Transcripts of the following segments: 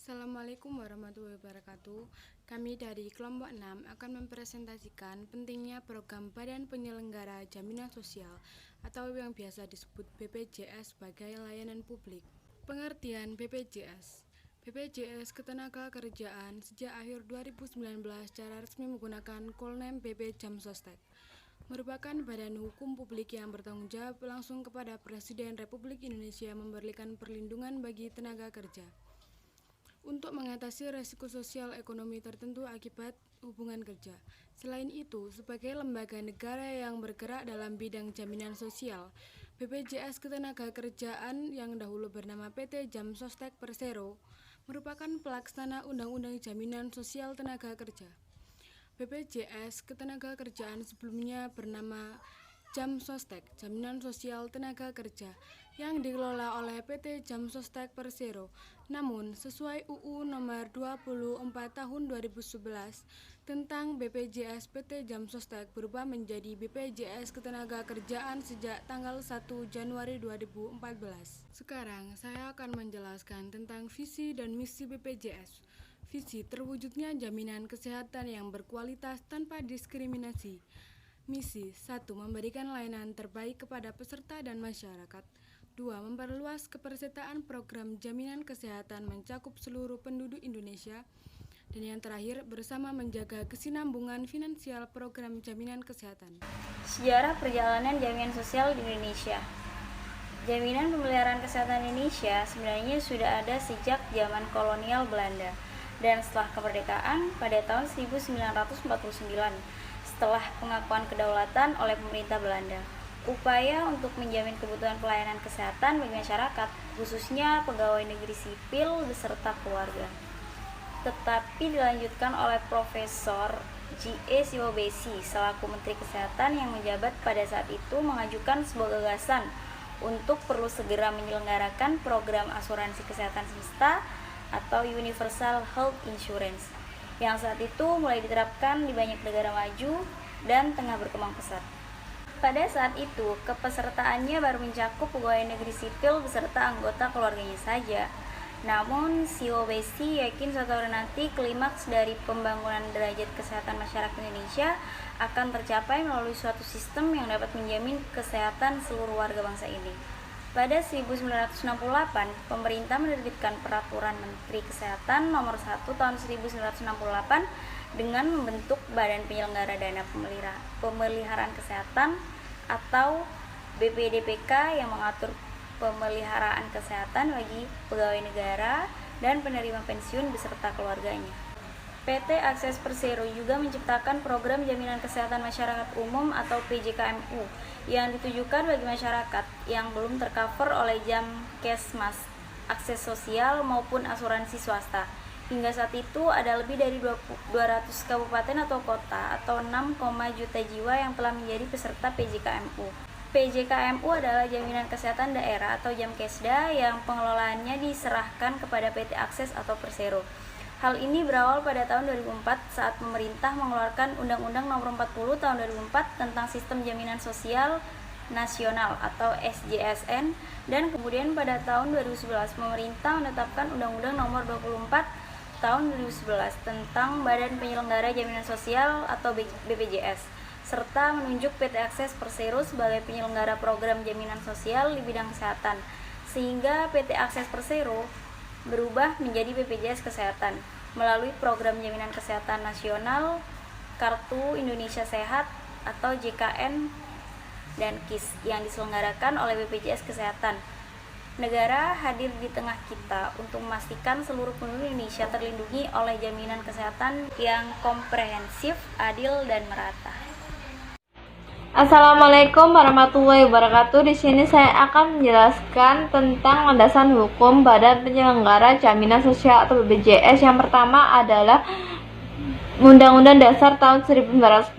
Assalamualaikum warahmatullahi wabarakatuh. Kami dari kelompok 6 akan mempresentasikan pentingnya program Badan Penyelenggara Jaminan Sosial atau yang biasa disebut BPJS sebagai layanan publik. Pengertian BPJS. BPJS Ketenagakerjaan sejak akhir 2019 secara resmi menggunakan Kolnem BP Jamsostek. Merupakan badan hukum publik yang bertanggung jawab langsung kepada Presiden Republik Indonesia memberikan perlindungan bagi tenaga kerja untuk mengatasi risiko sosial ekonomi tertentu akibat hubungan kerja. Selain itu, sebagai lembaga negara yang bergerak dalam bidang jaminan sosial, BPJS Ketenagakerjaan yang dahulu bernama PT Jamsostek Persero merupakan pelaksana Undang-Undang Jaminan Sosial Tenaga Kerja. BPJS Ketenagakerjaan sebelumnya bernama Jamsostek, Jaminan Sosial Tenaga Kerja, yang dikelola oleh PT Jamsostek Persero. Namun, sesuai UU Nomor 24 Tahun 2011 tentang BPJS, PT Jamsostek berubah menjadi BPJS Ketenagakerjaan sejak tanggal 1 Januari 2014. Sekarang, saya akan menjelaskan tentang visi dan misi BPJS. Visi terwujudnya jaminan kesehatan yang berkualitas tanpa diskriminasi. Misi 1. Memberikan layanan terbaik kepada peserta dan masyarakat. 2. Memperluas kepesertaan program jaminan kesehatan mencakup seluruh penduduk Indonesia. Dan yang terakhir, bersama menjaga kesinambungan finansial program jaminan kesehatan. Sejarah perjalanan jaminan sosial di Indonesia. Jaminan pemeliharaan kesehatan Indonesia sebenarnya sudah ada sejak zaman kolonial Belanda dan setelah kemerdekaan pada tahun 1949 setelah pengakuan kedaulatan oleh pemerintah Belanda. Upaya untuk menjamin kebutuhan pelayanan kesehatan bagi masyarakat, khususnya pegawai negeri sipil beserta keluarga, tetapi dilanjutkan oleh Profesor J.E. Siwobesi selaku Menteri Kesehatan yang menjabat pada saat itu mengajukan sebuah gagasan untuk perlu segera menyelenggarakan program asuransi kesehatan semesta atau Universal Health Insurance yang saat itu mulai diterapkan di banyak negara maju dan tengah berkembang pesat. Pada saat itu, kepesertaannya baru mencakup pegawai negeri sipil beserta anggota keluarganya saja. Namun, Siwobesi yakin suatu hari nanti klimaks dari pembangunan derajat kesehatan masyarakat Indonesia akan tercapai melalui suatu sistem yang dapat menjamin kesehatan seluruh warga bangsa ini. Pada 1968, pemerintah menerbitkan Peraturan Menteri Kesehatan Nomor 1 Tahun 1968 dengan membentuk Badan Penyelenggara Dana Pemeliharaan Kesehatan atau BPDPK yang mengatur pemeliharaan kesehatan bagi pegawai negara dan penerima pensiun beserta keluarganya. PT Akses Persero juga menciptakan program jaminan kesehatan masyarakat umum atau PJKMU yang ditujukan bagi masyarakat yang belum tercover oleh Jamkesmas, akses sosial maupun asuransi swasta. Hingga saat itu ada lebih dari 200 kabupaten atau kota atau 6, juta jiwa yang telah menjadi peserta PJKMU. PJKMU adalah jaminan kesehatan daerah atau Jamkesda yang pengelolaannya diserahkan kepada PT Akses atau Persero. Hal ini berawal pada tahun 2004 saat pemerintah mengeluarkan Undang-Undang Nomor 40 Tahun 2004 tentang Sistem Jaminan Sosial Nasional atau SJSN, dan kemudian pada tahun 2011 pemerintah menetapkan Undang-Undang Nomor 24 Tahun 2011 tentang Badan Penyelenggara Jaminan Sosial atau BPJS, serta menunjuk PT Akses Persero sebagai penyelenggara program jaminan sosial di bidang kesehatan, sehingga PT Akses Persero berubah menjadi BPJS Kesehatan melalui Program Jaminan Kesehatan Nasional, Kartu Indonesia Sehat atau JKN, dan KIS yang diselenggarakan oleh BPJS Kesehatan. Negara hadir di tengah kita untuk memastikan seluruh penduduk Indonesia terlindungi oleh jaminan kesehatan yang komprehensif, adil, dan merata. Assalamualaikum warahmatullahi wabarakatuh. Di sini saya akan menjelaskan tentang landasan hukum Badan Penyelenggara Jaminan Sosial atau BPJS. Yang pertama adalah Undang-Undang Dasar tahun 1945,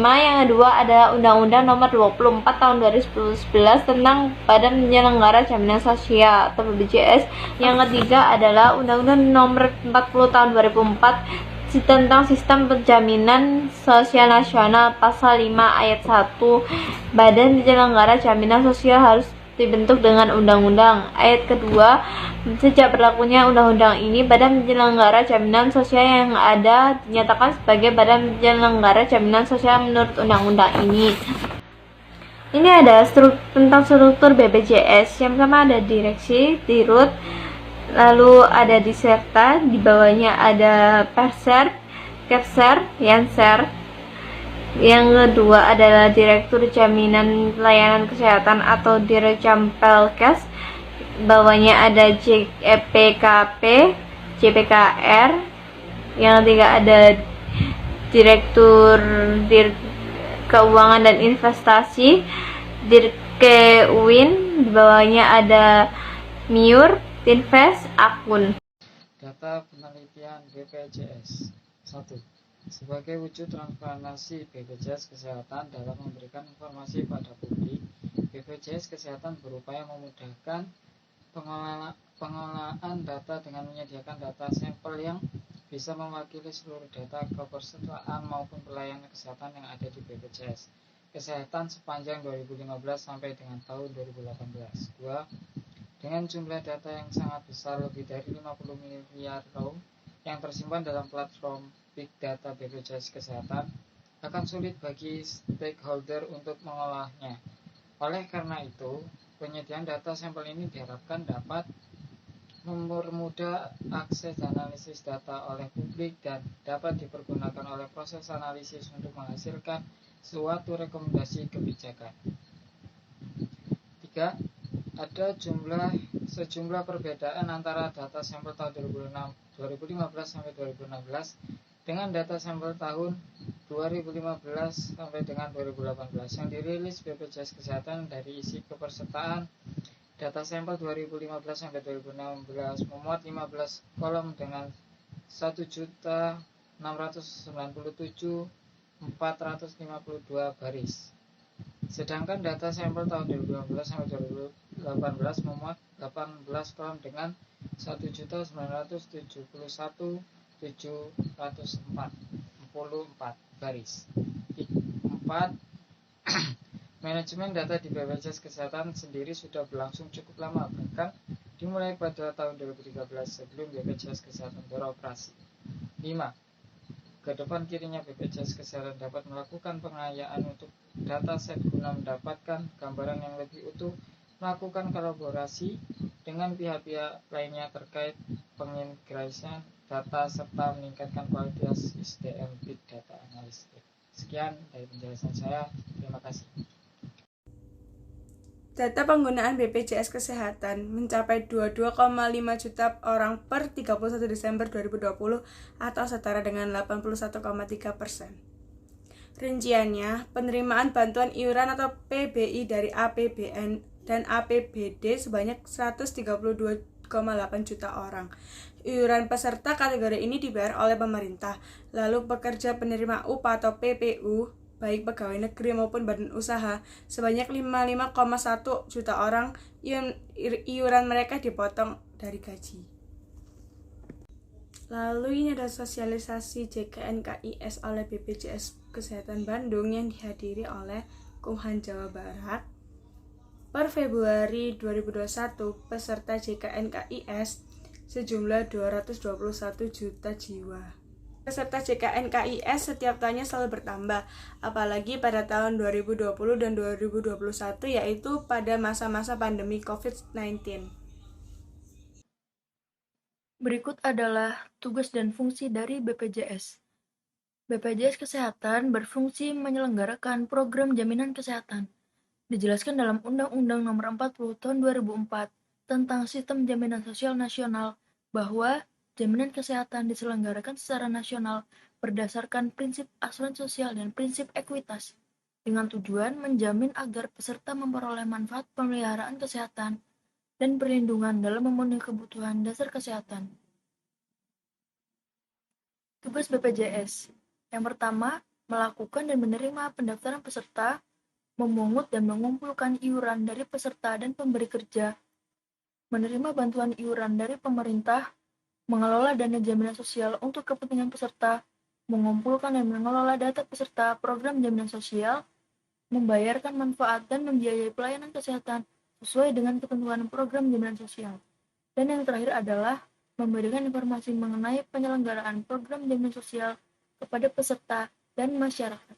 yang kedua adalah Undang-Undang Nomor 24 Tahun 2011 tentang Badan Penyelenggara Jaminan Sosial atau BPJS. Yang ketiga adalah Undang-Undang Nomor 40 Tahun 2004 tentang Sistem Penjaminan Sosial Nasional. Pasal 5 ayat 1, Badan Penyelenggara Jaminan Sosial harus dibentuk dengan undang-undang. Ayat kedua, sejak berlakunya undang-undang ini, badan penyelenggara jaminan sosial yang ada dinyatakan sebagai badan penyelenggara jaminan sosial menurut undang-undang ini. Ini ada tentang struktur BPJS. Yang pertama ada direksi, dirut, lalu ada diserta, di bawahnya ada perser, kepser, yanser. Yang kedua adalah Direktur Jaminan Layanan Kesehatan atau Dirjampelkes. Bawahnya ada JPKP, JPKR. Yang ketiga ada Direktur Keuangan dan Investasi, Dirkewin. Di bawahnya ada Miur, Tinvest, Akun. Data penelitian BPJS. 1. Sebagai wujud transparansi BPJS Kesehatan dalam memberikan informasi pada publik, BPJS Kesehatan berupaya memudahkan pengelolaan data dengan menyediakan data sampel yang bisa mewakili seluruh data kepesertaan maupun pelayanan kesehatan yang ada di BPJS Kesehatan sepanjang 2015 sampai dengan tahun 2018. 2. Dengan jumlah data yang sangat besar, lebih dari 50 miliar row yang tersimpan dalam platform Big Data BPJS Kesehatan, akan sulit bagi stakeholder untuk mengolahnya. Oleh karena itu, penyediaan data sampel ini diharapkan dapat mempermudah akses dan analisis data oleh publik dan dapat dipergunakan oleh proses analisis untuk menghasilkan suatu rekomendasi kebijakan. 3. Ada sejumlah perbedaan antara data sampel tahun 2015 sampai 2016 dengan data sampel tahun 2015 sampai dengan 2018 yang dirilis BPJS Kesehatan. Dari isi kepesertaan data sampel 2015 sampai 2016 memuat 15 kolom dengan 1.697.452 baris. Sedangkan data sampel tahun 2015 sampai 2018 memuat 18 kolom dengan 1.971.744 baris. 4. Manajemen data di BPJS Kesehatan sendiri sudah berlangsung cukup lama, bahkan dimulai pada tahun 2013 sebelum BPJS Kesehatan beroperasi. 5. Ke depan kirinya BPJS Kesehatan dapat melakukan pengayaan untuk dataset guna mendapatkan gambaran yang lebih utuh, melakukan kolaborasi dengan pihak-pihak lainnya terkait pengintegrasian data serta meningkatkan kualitas SDM Big Data Analytics. Sekian dari penjelasan saya. Terima kasih. Data penggunaan BPJS Kesehatan mencapai 22,5 juta orang per 31 Desember 2020 atau setara dengan 81,3%. Rinciannya, penerimaan bantuan iuran atau PBI dari APBN dan APBD sebanyak 132,8 juta orang. Iuran peserta kategori ini dibayar oleh pemerintah, lalu pekerja penerima upah atau PPU, baik pegawai negeri maupun badan usaha, sebanyak 55,1 juta orang, iuran mereka dipotong dari gaji. Lalu ini ada sosialisasi JKNKIS oleh BPJS Kesehatan Bandung yang dihadiri oleh Kumham Jawa Barat. Per Februari 2021, peserta JKNKIS sejumlah 221 juta jiwa. Peserta JKNKIS setiap tahunnya selalu bertambah, apalagi pada tahun 2020 dan 2021, yaitu pada masa-masa pandemi COVID-19. Berikut adalah tugas dan fungsi dari BPJS. BPJS Kesehatan berfungsi menyelenggarakan program jaminan kesehatan. Dijelaskan dalam Undang-Undang Nomor 40 Tahun 2004 tentang Sistem Jaminan Sosial Nasional bahwa jaminan kesehatan diselenggarakan secara nasional berdasarkan prinsip asuransi sosial dan prinsip ekuitas, dengan tujuan menjamin agar peserta memperoleh manfaat pemeliharaan kesehatan dan perlindungan dalam memenuhi kebutuhan dasar kesehatan. Tugas BPJS. Yang pertama, melakukan dan menerima pendaftaran peserta, memungut dan mengumpulkan iuran dari peserta dan pemberi kerja, menerima bantuan iuran dari pemerintah, mengelola dana jaminan sosial untuk kepentingan peserta, mengumpulkan dan mengelola data peserta program jaminan sosial, membayarkan manfaat dan membiayai pelayanan kesehatan sesuai dengan ketentuan program jaminan sosial. Dan yang terakhir adalah memberikan informasi mengenai penyelenggaraan program jaminan sosial kepada peserta dan masyarakat.